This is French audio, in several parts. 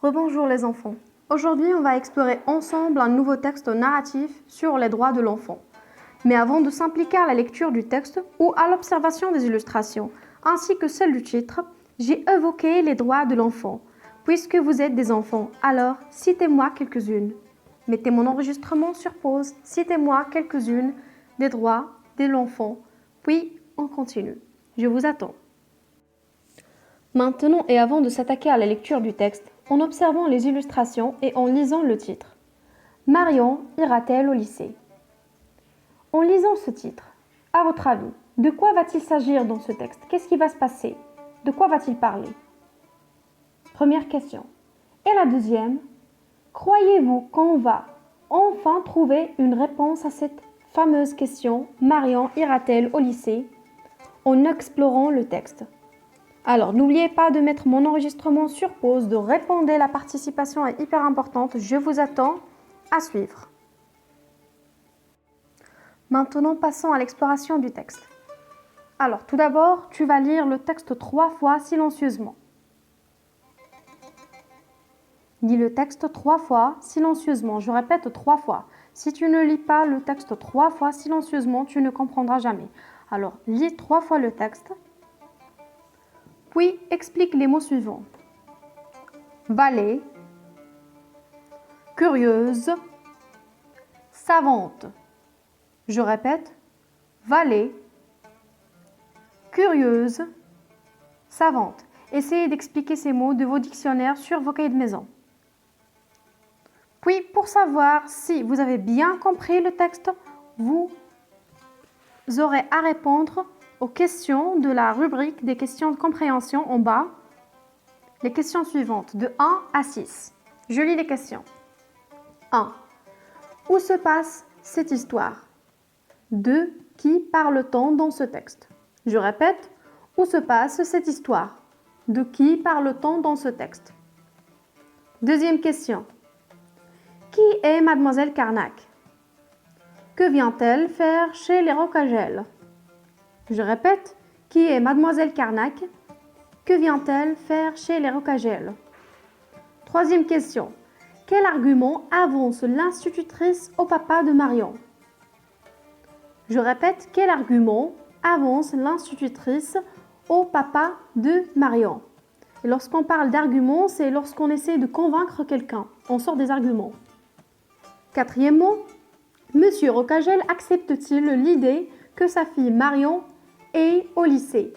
Rebonjour les enfants. Aujourd'hui, on va explorer ensemble un nouveau texte narratif sur les droits de l'enfant. Mais avant de s'impliquer à la lecture du texte ou à l'observation des illustrations, ainsi que celle du titre, j'ai évoqué les droits de l'enfant. Puisque vous êtes des enfants, alors citez-moi quelques-unes. Mettez mon enregistrement sur pause, citez-moi quelques-unes des droits de l'enfant, puis on continue. Je vous attends. Maintenant et avant de s'attaquer à la lecture du texte, en observant les illustrations et en lisant le titre. Marion ira-t-elle au lycée? En lisant ce titre, à votre avis, de quoi va-t-il s'agir dans ce texte? Qu'est-ce qui va se passer? De quoi va-t-il parler? Première question. Et la deuxième, croyez-vous qu'on va enfin trouver une réponse à cette fameuse question Marion ira-t-elle au lycée en explorant le texte? Alors, n'oubliez pas de mettre mon enregistrement sur pause, de répondre, la participation est hyper importante. Je vous attends à suivre. Maintenant, passons à l'exploration du texte. Alors, tout d'abord, tu vas lire le texte 3 fois silencieusement. Lis le texte 3 fois silencieusement. Je répète 3 fois. Si tu ne lis pas le texte 3 fois silencieusement, tu ne comprendras jamais. Alors, lis 3 fois le texte. Puis, explique les mots suivants. Valet, curieuse, savante. Je répète, valet, curieuse, savante. Essayez d'expliquer ces mots de vos dictionnaires sur vos cahiers de maison. Puis, pour savoir si vous avez bien compris le texte, vous aurez à répondre aux questions de la rubrique des questions de compréhension en bas. Les questions suivantes, de 1 à 6. Je lis les questions. 1. Où se passe cette histoire? 2. Qui parle-t-on dans ce texte? Je répète, où se passe cette histoire? De qui parle-t-on dans ce texte? Deuxième question. Qui est Mademoiselle Carnac? Que vient-elle faire chez les Rocagel? Je répète, qui est Mademoiselle Carnac? Que vient-elle faire chez les Rocagel? Troisième question. Quel argument avance l'institutrice au papa de Marion? Je répète, quel argument avance l'institutrice au papa de Marion? Et lorsqu'on parle d'argument, c'est lorsqu'on essaie de convaincre quelqu'un. On sort des arguments. Quatrième mot. Monsieur Rocagel accepte-t-il l'idée que sa fille Marion est au lycée?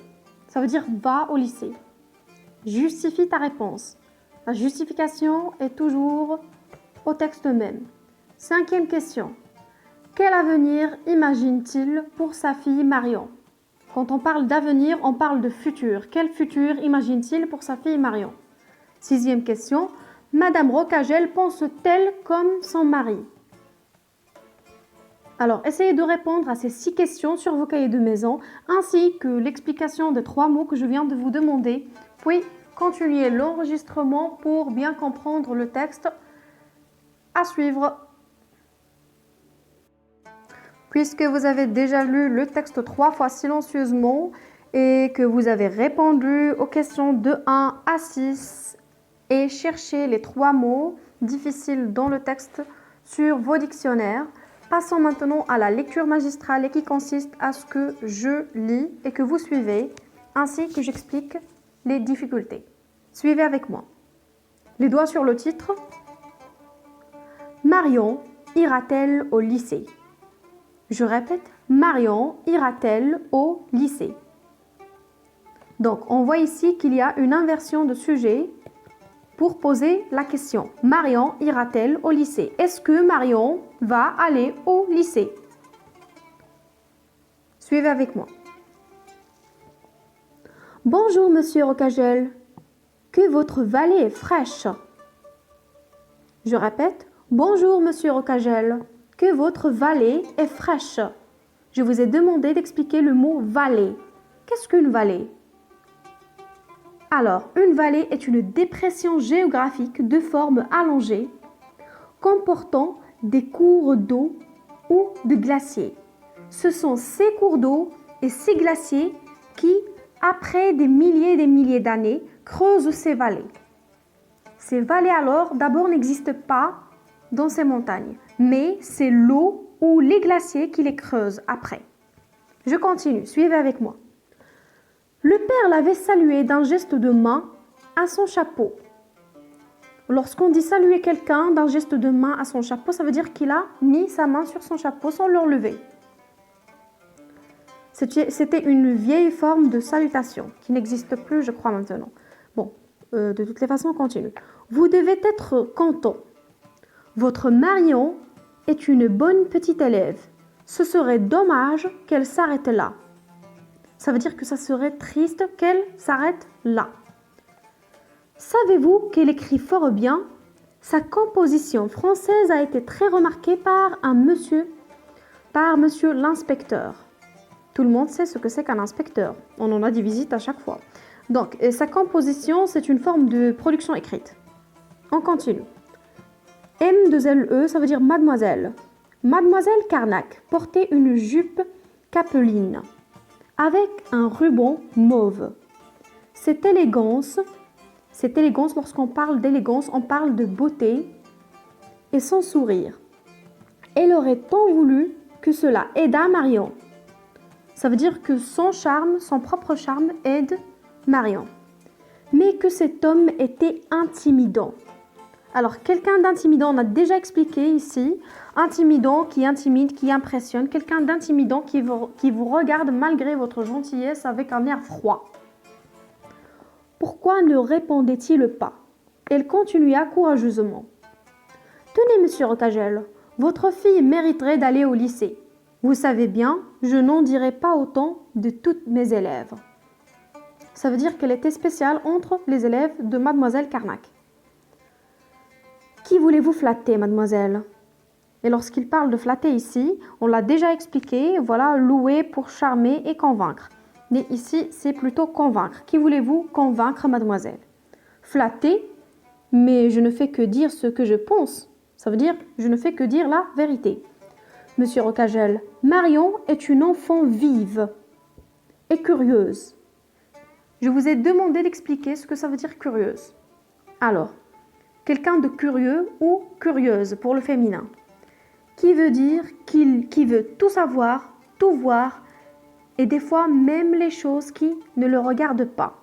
Ça veut dire va au lycée. Justifie ta réponse. La justification est toujours au texte même. Cinquième question. Quel avenir imagine-t-il pour sa fille Marion? Quand on parle d'avenir, on parle de futur. Quel futur imagine-t-il pour sa fille Marion? Sixième question. Madame Rocagel pense-t-elle comme son mari? Alors, essayez de répondre à ces 6 questions sur vos cahiers de maison, ainsi que l'explication des 3 mots que je viens de vous demander. Puis, continuez l'enregistrement pour bien comprendre le texte. À suivre. Puisque vous avez déjà lu le texte 3 fois silencieusement et que vous avez répondu aux questions de 1 à 6 et cherché les 3 mots difficiles dans le texte sur vos dictionnaires, passons maintenant à la lecture magistrale qui consiste à ce que je lis et que vous suivez, ainsi que j'explique les difficultés. Suivez avec moi. Les doigts sur le titre. Marion ira-t-elle au lycée? Je répète, Marion ira-t-elle au lycée? Donc, on voit ici qu'il y a une inversion de sujet pour poser la question. Marion ira-t-elle au lycée? Est-ce que Marion va aller au lycée? Suivez avec moi. Bonjour, monsieur Rocagel. Que votre vallée est fraîche. Je répète, bonjour, monsieur Rocagel. Que votre vallée est fraîche. Je vous ai demandé d'expliquer le mot vallée. Qu'est-ce qu'une vallée? Alors, une vallée est une dépression géographique de forme allongée, comportant des cours d'eau ou de glaciers. Ce sont ces cours d'eau et ces glaciers qui, après des milliers et des milliers d'années, creusent ces vallées. Ces vallées alors, d'abord, n'existent pas dans ces montagnes, mais c'est l'eau ou les glaciers qui les creusent après. Je continue, suivez avec moi. Le père l'avait salué d'un geste de main à son chapeau. Lorsqu'on dit saluer quelqu'un d'un geste de main à son chapeau, ça veut dire qu'il a mis sa main sur son chapeau sans le relever. C'était une vieille forme de salutation qui n'existe plus, je crois, maintenant. Bon, de toutes les façons, on continue. Vous devez être content. Votre Marion est une bonne petite élève. Ce serait dommage qu'elle s'arrête là. Ça veut dire que ça serait triste qu'elle s'arrête là. Savez-vous qu'elle écrit fort bien? Sa composition française a été très remarquée par monsieur l'inspecteur. Tout le monde sait ce que c'est qu'un inspecteur. On en a des visites à chaque fois. Donc, sa composition, c'est une forme de production écrite. On continue. M2LE, ça veut dire mademoiselle. Mademoiselle Carnac portait une jupe capeline avec un ruban mauve. Cette élégance, lorsqu'on parle d'élégance, on parle de beauté et son sourire. Elle aurait tant voulu que cela aidât Marion. Ça veut dire que son charme, son propre charme aide Marion. Mais que cet homme était intimidant. Alors, quelqu'un d'intimidant, on a déjà expliqué ici, intimidant, qui intimide, qui impressionne, quelqu'un d'intimidant qui vous regarde malgré votre gentillesse avec un air froid. Pourquoi ne répondait-il pas? Elle continua courageusement. Tenez, monsieur Rocagel, votre fille mériterait d'aller au lycée. Vous savez bien, je n'en dirai pas autant de toutes mes élèves. Ça veut dire qu'elle était spéciale entre les élèves de mademoiselle Carnac. Qui voulez-vous flatter, mademoiselle? Et lorsqu'il parle de flatter ici, on l'a déjà expliqué, voilà, louer pour charmer et convaincre. Mais ici, c'est plutôt convaincre. Qui voulez-vous convaincre, mademoiselle? Flatter, mais je ne fais que dire ce que je pense. Ça veut dire, je ne fais que dire la vérité. Monsieur Rocagel, Marion est une enfant vive et curieuse. Je vous ai demandé d'expliquer ce que ça veut dire curieuse. Alors, quelqu'un de curieux ou curieuse pour le féminin, qui veut dire qui veut tout savoir, tout voir, et des fois même les choses qui ne le regardent pas.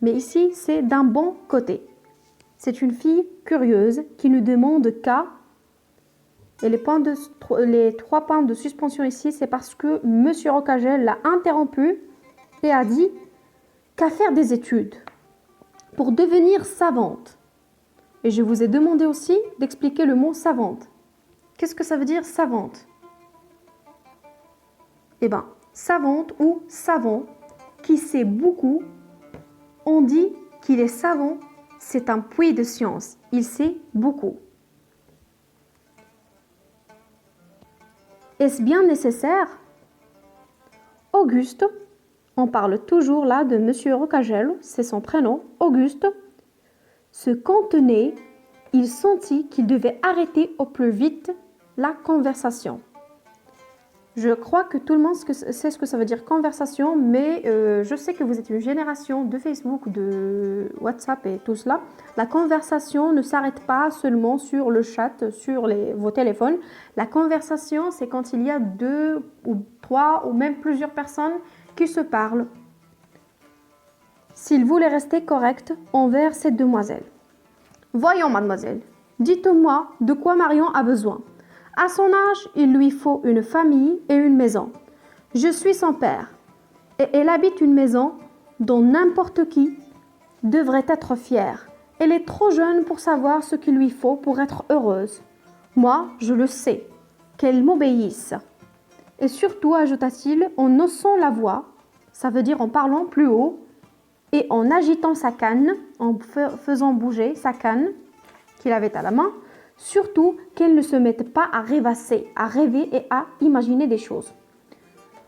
Mais ici, c'est d'un bon côté. C'est une fille curieuse qui ne demande qu'à. Et les 3 points de suspension ici, c'est parce que monsieur Rocagel l'a interrompu et a dit qu'à faire des études pour devenir savante. Et je vous ai demandé aussi d'expliquer le mot savante. Qu'est-ce que ça veut dire savante? Eh bien, savante ou savant, qui sait beaucoup, on dit qu'il est savant, c'est un puits de science. Il sait beaucoup. Est-ce bien nécessaire? Auguste, on parle toujours là de monsieur Rocagel, c'est son prénom, Auguste, se contenait, il sentit qu'il devait arrêter au plus vite la conversation. Je crois que tout le monde sait ce que ça veut dire conversation, mais je sais que vous êtes une génération de Facebook, de WhatsApp et tout cela. La conversation ne s'arrête pas seulement sur le chat, sur vos téléphones. La conversation, c'est quand il y a 2 ou 3 ou même plusieurs personnes qui se parlent. S'il voulait rester correct envers cette demoiselle. Voyons, mademoiselle, dites-moi de quoi Marion a besoin. À son âge, il lui faut une famille et une maison. Je suis son père et elle habite une maison dont n'importe qui devrait être fier. Elle est trop jeune pour savoir ce qu'il lui faut pour être heureuse. Moi, je le sais, qu'elle m'obéisse. Et surtout, ajouta-t-il, en haussant la voix, ça veut dire en parlant plus haut, et en agitant sa canne, en faisant bouger sa canne qu'il avait à la main, surtout qu'elle ne se mette pas à rêvasser, à rêver et à imaginer des choses.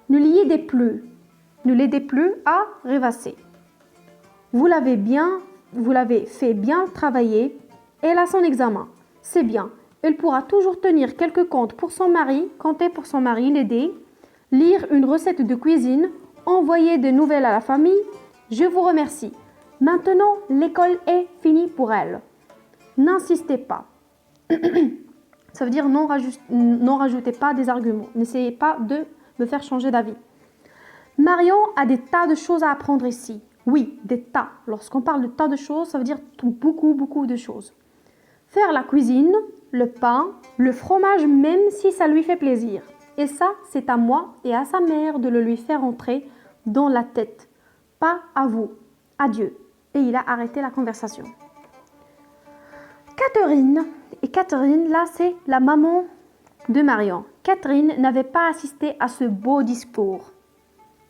Ne l'aidez plus à rêvasser. Vous l'avez fait bien travailler, elle a son examen. C'est bien, elle pourra toujours tenir quelques comptes pour son mari, compter pour son mari, l'aider, lire une recette de cuisine, envoyer des nouvelles à la famille. Je vous remercie. Maintenant, l'école est finie pour elle. N'insistez pas. Ça veut dire non rajoutez pas des arguments. N'essayez pas de me faire changer d'avis. Marion a des tas de choses à apprendre ici. Oui, des tas. Lorsqu'on parle de tas de choses, ça veut dire beaucoup, beaucoup de choses. Faire la cuisine, le pain, le fromage, même si ça lui fait plaisir. Et ça, c'est à moi et à sa mère de le lui faire entrer dans la tête. Pas à vous. Adieu. Et il a arrêté la conversation. Catherine, là, c'est la maman de Marion. Catherine n'avait pas assisté à ce beau discours.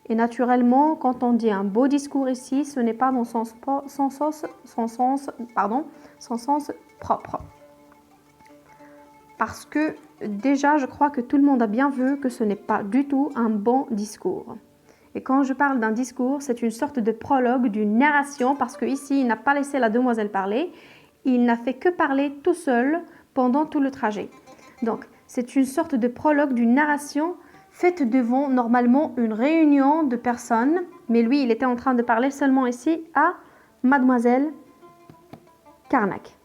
Et naturellement, quand on dit un beau discours ici, ce n'est pas dans son sens propre. Parce que déjà, je crois que tout le monde a bien vu que ce n'est pas du tout un bon discours. Et quand je parle d'un discours, c'est une sorte de prologue, d'une narration, parce qu'ici, il n'a pas laissé la demoiselle parler. Il n'a fait que parler tout seul pendant tout le trajet. Donc, c'est une sorte de prologue, d'une narration faite devant normalement une réunion de personnes. Mais lui, il était en train de parler seulement ici à Mademoiselle Carnac.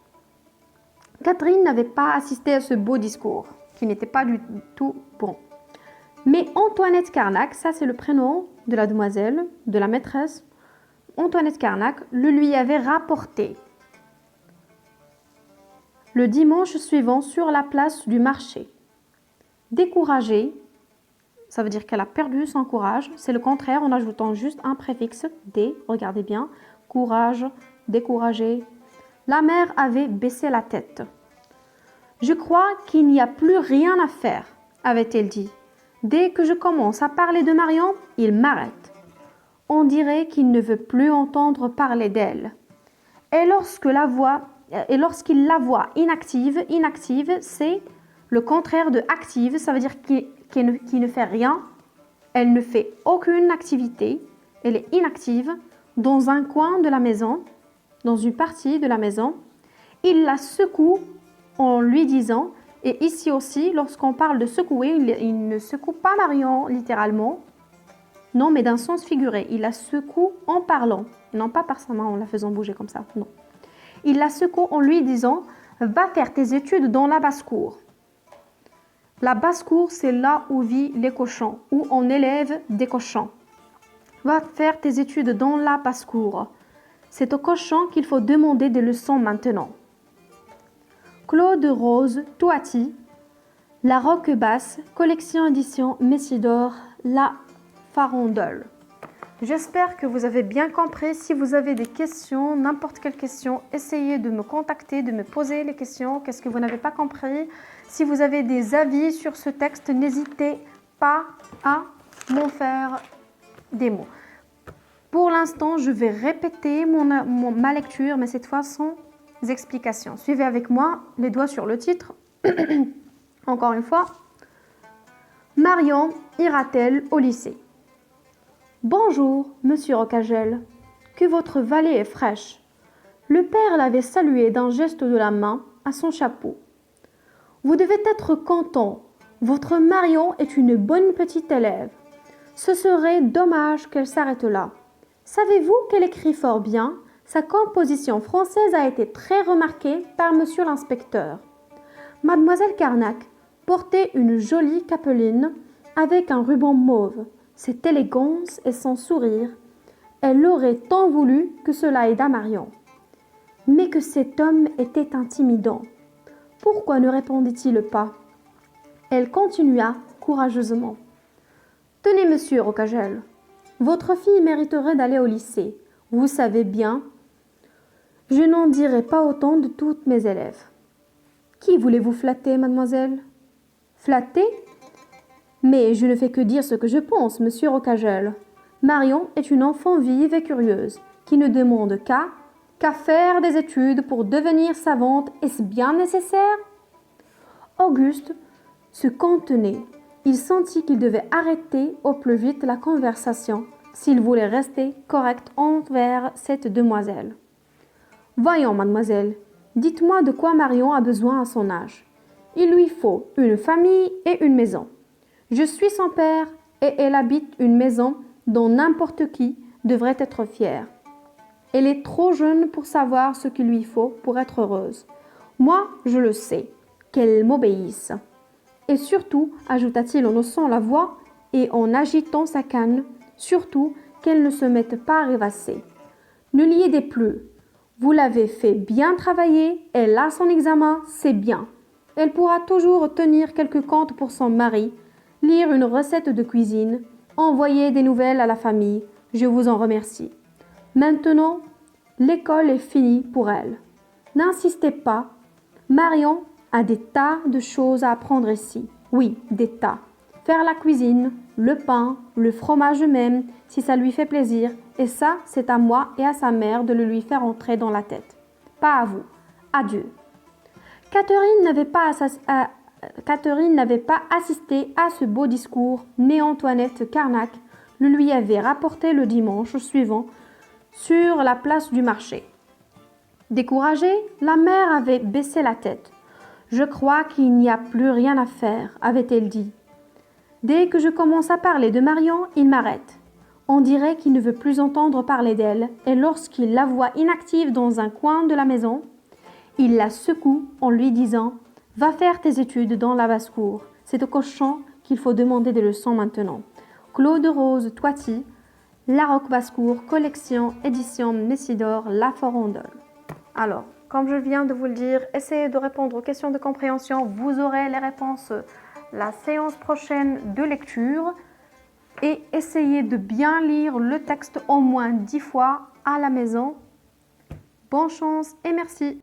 Catherine n'avait pas assisté à ce beau discours, qui n'était pas du tout bon. Mais Antoinette Carnac, ça c'est le prénom de la demoiselle, de la maîtresse, Antoinette Carnac, le lui avait rapporté. Le dimanche suivant sur la place du marché. Découragée, ça veut dire qu'elle a perdu son courage. C'est le contraire en ajoutant juste un préfixe, dé, regardez bien, courage, découragée. La mère avait baissé la tête. Je crois qu'il n'y a plus rien à faire, avait-elle dit. Dès que je commence à parler de Marion, il m'arrête. On dirait qu'il ne veut plus entendre parler d'elle. Et lorsqu'il la voit inactive, c'est le contraire de active, ça veut dire qu'il ne fait rien. Elle ne fait aucune activité, elle est inactive dans un coin de la maison, dans une partie de la maison. Il la secoue en lui disant, et ici aussi, lorsqu'on parle de secouer, il ne secoue pas Marion littéralement, non, mais d'un sens figuré. Il la secoue en parlant, non pas par sa main en la faisant bouger comme ça, non. Il la secoue en lui disant, va faire tes études dans la basse-cour. La basse-cour, c'est là où vivent les cochons, où on élève des cochons. Va faire tes études dans la basse-cour. C'est aux cochons qu'il faut demander des leçons maintenant. Claude Rose Touati, La Roque Basse, collection édition Messidor, La Farandole. J'espère que vous avez bien compris. Si vous avez des questions, n'importe quelle question, essayez de me contacter, de me poser les questions. Qu'est-ce que vous n'avez pas compris? Si vous avez des avis sur ce texte, n'hésitez pas à m'en faire des mots. Pour l'instant, je vais répéter ma lecture, mais cette fois sans explications. Suivez avec moi les doigts sur le titre. Encore une fois. Marion ira-t-elle au lycée? Bonjour, monsieur Rocagel. Que votre vallée est fraîche. Le père l'avait salué d'un geste de la main à son chapeau. Vous devez être content. Votre Marion est une bonne petite élève. Ce serait dommage qu'elle s'arrête là. Savez-vous qu'elle écrit fort bien? Sa composition française a été très remarquée par monsieur l'inspecteur. Mademoiselle Carnac portait une jolie capeline avec un ruban mauve. Cette élégance et son sourire, elle aurait tant voulu que cela aidât Marion. Mais que cet homme était intimidant. Pourquoi ne répondit-il pas? Elle continua courageusement. Tenez, monsieur Rocagel, votre fille mériterait d'aller au lycée. Vous savez bien, je n'en dirai pas autant de toutes mes élèves. Qui voulez-vous flatter, mademoiselle? Flatter? Mais je ne fais que dire ce que je pense, monsieur Rocagel. Marion est une enfant vive et curieuse, qui ne demande qu'à faire des études pour devenir savante. Est-ce bien nécessaire? Auguste se contenait. Il sentit qu'il devait arrêter au plus vite la conversation s'il voulait rester correct envers cette demoiselle. Voyons, mademoiselle, dites-moi de quoi Marion a besoin à son âge. Il lui faut une famille et une maison. Je suis son père et elle habite une maison dont n'importe qui devrait être fier. Elle est trop jeune pour savoir ce qu'il lui faut pour être heureuse. Moi, je le sais, qu'elle m'obéisse. Et surtout, ajouta-t-il en haussant la voix et en agitant sa canne, surtout qu'elle ne se mette pas à rêvasser. Ne l'y aidez plus. Vous l'avez fait bien travailler, elle a son examen, c'est bien. Elle pourra toujours tenir quelques comptes pour son mari, lire une recette de cuisine, envoyer des nouvelles à la famille. Je vous en remercie. Maintenant, l'école est finie pour elle. N'insistez pas. Marion a des tas de choses à apprendre ici. Oui, des tas. Faire la cuisine, le pain, le fromage même, si ça lui fait plaisir. Et ça, c'est à moi et à sa mère de le lui faire entrer dans la tête. Pas à vous. Adieu. Catherine n'avait pas assisté à ce beau discours, mais Antoinette Carnac le lui avait rapporté le dimanche suivant sur la place du marché. Découragée, la mère avait baissé la tête. « Je crois qu'il n'y a plus rien à faire », avait-elle dit. « Dès que je commence à parler de Marion, il m'arrête. On dirait qu'il ne veut plus entendre parler d'elle, et lorsqu'il la voit inactive dans un coin de la maison, il la secoue en lui disant « Va faire tes études dans la basse-cour. C'est au cochon qu'il faut demander des leçons maintenant. » Claude Rose Toiti, Larocque Basse-Cour, collection, édition Messidor, La Forandole. Alors, comme je viens de vous le dire, essayez de répondre aux questions de compréhension. Vous aurez les réponses la séance prochaine de lecture. Et essayez de bien lire le texte au moins 10 fois à la maison. Bonne chance et merci.